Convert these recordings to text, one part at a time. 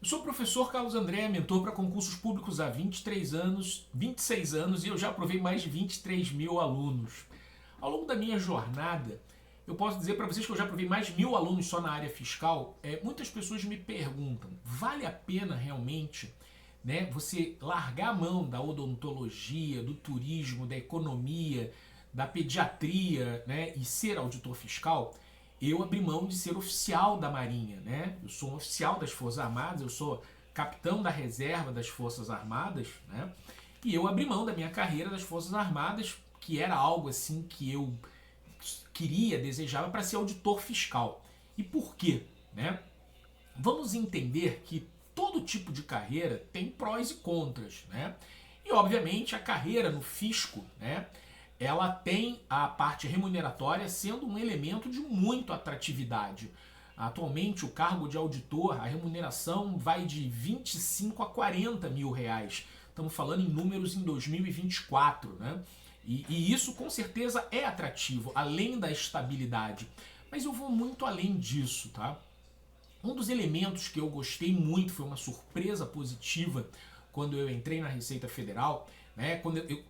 Eu sou o professor Carlos André, mentor para concursos públicos há 23 anos, 26 anos e eu já aprovei mais de 23 mil alunos. Ao longo da minha jornada, eu posso dizer para vocês que eu já aprovei mais de 1.000 alunos só na área fiscal. Muitas pessoas me perguntam, vale a pena realmente, né, você largar a mão da odontologia, do turismo, da economia, da pediatria, né, e ser auditor fiscal? Eu abri mão de ser oficial da Marinha, né? Eu sou um oficial das Forças Armadas, eu sou capitão da reserva das Forças Armadas, né? E eu abri mão da minha carreira das Forças Armadas, que era algo assim que eu queria, desejava, para ser auditor fiscal. E por quê, né? Vamos entender que todo tipo de carreira tem prós e contras, né? E obviamente a carreira no fisco, né, ela tem a parte remuneratória sendo um elemento de muito atratividade. Atualmente o cargo de auditor, a remuneração vai de 25 a 40 mil reais. Estamos falando em números em 2024, né? E isso com certeza é atrativo, além da estabilidade. Mas eu vou muito além disso, tá? Um dos elementos que eu gostei muito, foi uma surpresa positiva quando eu entrei na Receita Federal, né?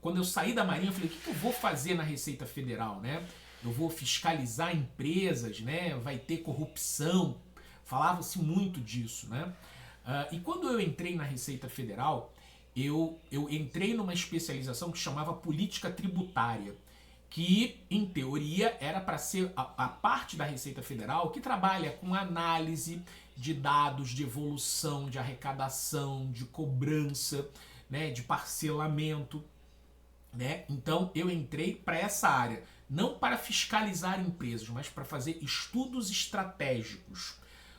Quando eu saí da Marinha, eu falei, o que eu vou fazer na Receita Federal, né? Eu vou fiscalizar empresas, né? Vai ter corrupção. Falava-se muito disso, né? E quando eu entrei na Receita Federal, eu entrei numa especialização que chamava Política Tributária, que, em teoria, era para ser a parte da Receita Federal que trabalha com análise de dados, de evolução, de arrecadação, de cobrança, né, de parcelamento, né? Então eu entrei para essa área, não para fiscalizar empresas, mas para fazer estudos estratégicos.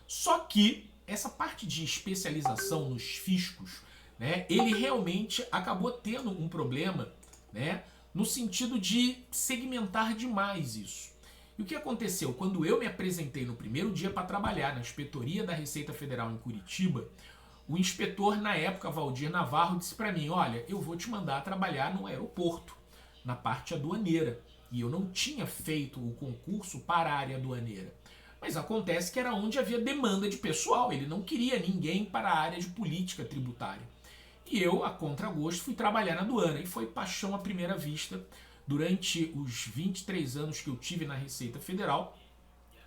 Só que essa parte de especialização nos fiscos, né, ele realmente acabou tendo um problema, né, no sentido de segmentar demais isso. E o que aconteceu? Quando eu me apresentei no primeiro dia para trabalhar na inspetoria da Receita Federal em Curitiba, o inspetor, na época, Valdir Navarro, disse para mim, olha, eu vou te mandar trabalhar no aeroporto, na parte aduaneira. E eu não tinha feito o concurso para a área aduaneira. Mas acontece que era onde havia demanda de pessoal, ele não queria ninguém para a área de política tributária. E eu, a contragosto, fui trabalhar na aduana. E foi paixão à primeira vista. Durante os 23 anos que eu tive na Receita Federal,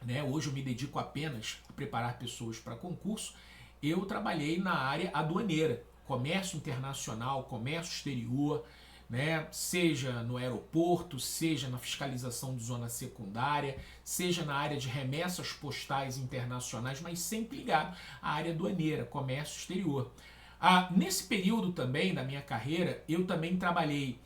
né, hoje eu me dedico apenas a preparar pessoas para concurso, eu trabalhei na área aduaneira, comércio internacional, comércio exterior, né, seja no aeroporto, seja na fiscalização de zona secundária, seja na área de remessas postais internacionais, mas sempre ligado à área aduaneira, comércio exterior. Nesse período também da minha carreira, eu também trabalhei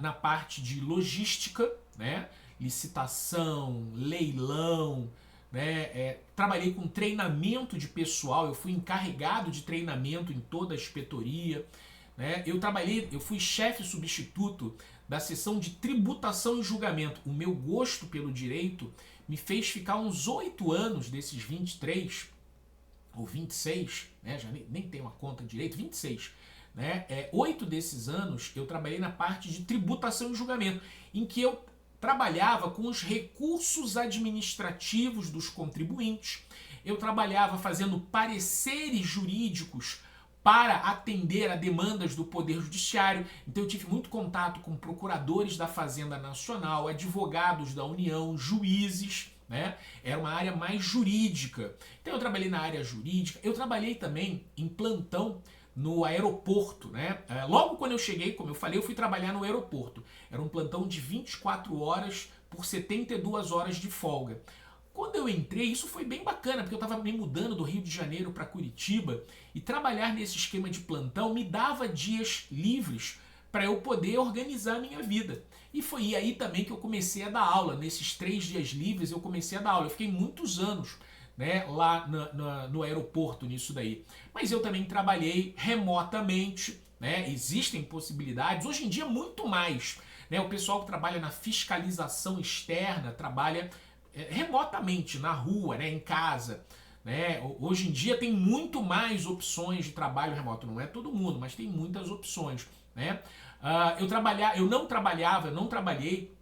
na parte de logística, né, licitação, leilão, né, trabalhei com treinamento de pessoal, eu fui encarregado de treinamento em toda a inspetoria, né, eu fui chefe substituto da seção de tributação e julgamento. O meu gosto pelo direito me fez ficar uns 8 anos desses 23 ou 26, né, já nem tenho uma conta direito, 26, né, 8 desses anos eu trabalhei na parte de tributação e julgamento, em que eu trabalhava com os recursos administrativos dos contribuintes, eu trabalhava fazendo pareceres jurídicos para atender a demandas do Poder Judiciário, então eu tive muito contato com procuradores da Fazenda Nacional, advogados da União, juízes, né? Era uma área mais jurídica. Então eu trabalhei na área jurídica, eu trabalhei também em plantão no aeroporto, né? Logo quando eu cheguei, como eu falei, eu fui trabalhar no aeroporto. Era um plantão de 24 horas por 72 horas de folga. Quando eu entrei, isso foi bem bacana, porque eu estava me mudando do Rio de Janeiro para Curitiba e trabalhar nesse esquema de plantão me dava dias livres para eu poder organizar a minha vida. E foi aí também que eu comecei a dar aula. Nesses 3 dias livres eu comecei a dar aula. Eu fiquei muitos anos, né, lá no aeroporto nisso daí. Mas eu também trabalhei remotamente, né? Existem possibilidades. Hoje em dia muito mais, né? O pessoal que trabalha na fiscalização externa trabalha remotamente, na rua, né, em casa. Né? Hoje em dia tem muito mais opções de trabalho remoto. Não é todo mundo, mas tem muitas opções. Né? Eu não trabalhei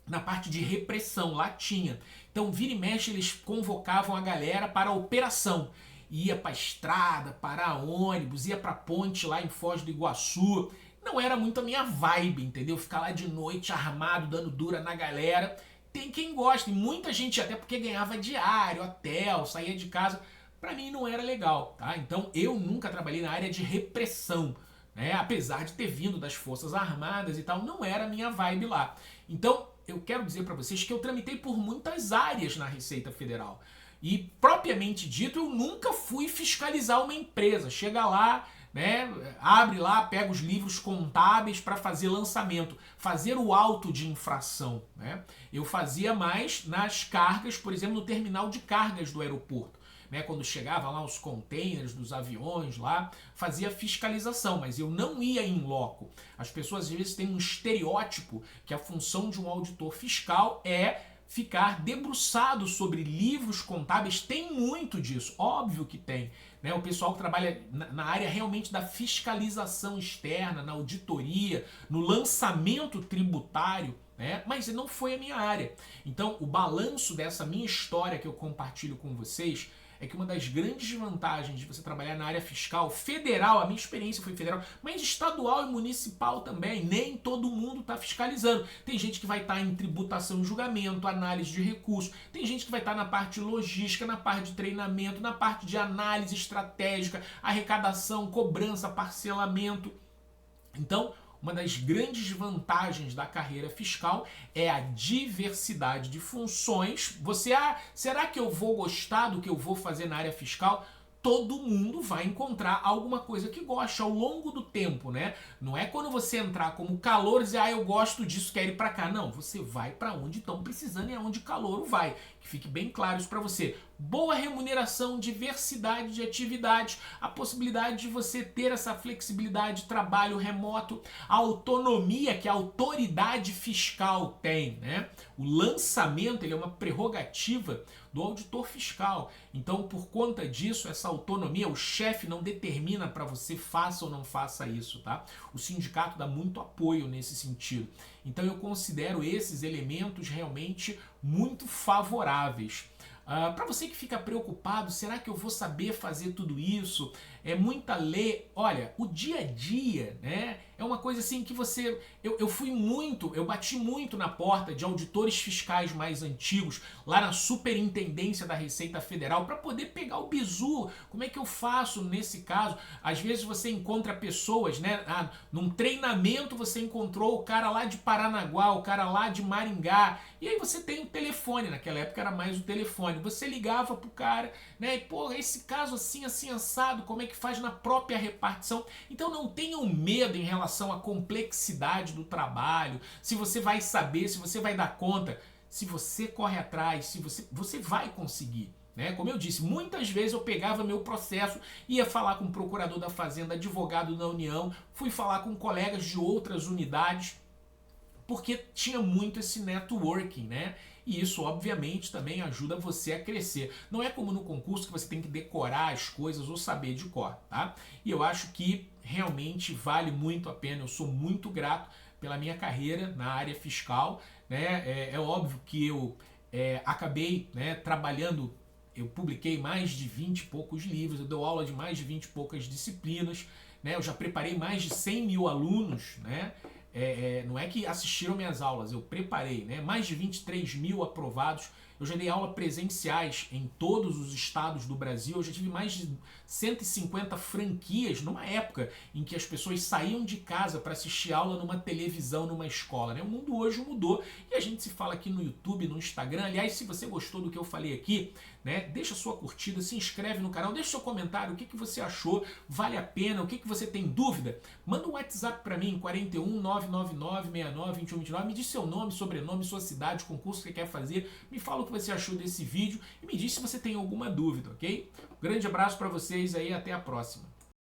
na parte de repressão, lá tinha. Então, vira e mexe, eles convocavam a galera para a operação. ia para a estrada, parar ônibus, ia para a ponte lá em Foz do Iguaçu. Não era muito a minha vibe, entendeu? Ficar lá de noite armado, dando dura na galera. Tem quem gosta, e muita gente, até porque ganhava diário, hotel, saía de casa. Pra mim não era legal, tá? Então eu nunca trabalhei na área de repressão, né? Apesar de ter vindo das Forças Armadas e tal, não era a minha vibe lá. Então eu quero dizer pra vocês que eu tramitei por muitas áreas na Receita Federal. E propriamente dito, eu nunca fui fiscalizar uma empresa. Chega lá, né, abre lá, pega os livros contábeis para fazer lançamento, fazer o auto de infração, né? Eu fazia mais nas cargas, por exemplo, no terminal de cargas do aeroporto, né? Quando chegava lá os containers dos aviões lá, fazia fiscalização, mas eu não ia em loco. As pessoas às vezes têm um estereótipo que a função de um auditor fiscal é ficar debruçado sobre livros contábeis. Tem muito disso, óbvio que tem, né? O pessoal que trabalha na área realmente da fiscalização externa, na auditoria, no lançamento tributário, né? Mas não foi a minha área. Então, o balanço dessa minha história que eu compartilho com vocês é que uma das grandes vantagens de você trabalhar na área fiscal federal, a minha experiência foi federal, mas estadual e municipal também, nem todo mundo está fiscalizando. Tem gente que vai estar em tributação e julgamento, análise de recursos, tem gente que vai estar na parte logística, na parte de treinamento, na parte de análise estratégica, arrecadação, cobrança, parcelamento. Então, uma das grandes vantagens da carreira fiscal é a diversidade de funções. Será que eu vou gostar do que eu vou fazer na área fiscal? Todo mundo vai encontrar alguma coisa que gosta ao longo do tempo, né? Não é quando você entrar como calouro e dizer, eu gosto disso, quero ir pra cá. Não, você vai pra onde estão precisando e aonde calouro vai. Que fique bem claro isso pra você. Boa remuneração, diversidade de atividades, a possibilidade de você ter essa flexibilidade de trabalho remoto, a autonomia que a autoridade fiscal tem, né? O lançamento, ele é uma prerrogativa do auditor fiscal. Então, por conta disso, essa autonomia, o chefe não determina para você faça ou não faça isso, tá? O sindicato dá muito apoio nesse sentido. Então, eu considero esses elementos realmente muito favoráveis. Para você que fica preocupado, será que eu vou saber fazer tudo isso? É muita lei. Olha, o dia a dia, né? É uma coisa assim que você... Eu bati muito na porta de auditores fiscais mais antigos, lá na Superintendência da Receita Federal, para poder pegar o bizu. Como é que eu faço nesse caso? Às vezes você encontra pessoas, né? Num treinamento você encontrou o cara lá de Paranaguá, o cara lá de Maringá, e aí você tem o telefone, naquela época era mais o telefone. Você ligava pro cara, né? E, pô, esse caso assim, assim, assado, como é que faz na própria repartição? Então não tenham medo em relação à complexidade do trabalho, se você vai saber, se você vai dar conta, se você corre atrás, se você vai conseguir. Né? Como eu disse, muitas vezes eu pegava meu processo, ia falar com o procurador da Fazenda, advogado da União, fui falar com colegas de outras unidades, porque tinha muito esse networking, né? E isso, obviamente, também ajuda você a crescer. Não é como no concurso que você tem que decorar as coisas ou saber de cor, tá? E eu acho que realmente vale muito a pena. Eu sou muito grato pela minha carreira na área fiscal, né? É óbvio que eu acabei, né, trabalhando. Eu publiquei mais de 20 e poucos livros, eu dou aula de mais de 20 e poucas disciplinas, né? Eu já preparei mais de 100 mil alunos, né? Não é que assistiram minhas aulas, eu preparei, né? Mais de 23 mil aprovados. Eu já dei aula presenciais em todos os estados do Brasil. Eu já tive mais de 150 franquias numa época em que as pessoas saíam de casa para assistir aula numa televisão, numa escola, né? O mundo hoje mudou e a gente se fala aqui no YouTube, no Instagram. Aliás, se você gostou do que eu falei aqui, né, deixa sua curtida, se inscreve no canal, deixa seu comentário, o que você achou, vale a pena, o que você tem dúvida? Manda um WhatsApp para mim, 41 999 69 2129, me diz seu nome, sobrenome, sua cidade, concurso que você quer fazer, me fala o que você achou desse vídeo e me diz se você tem alguma dúvida, ok? Um grande abraço para vocês aí, até a próxima.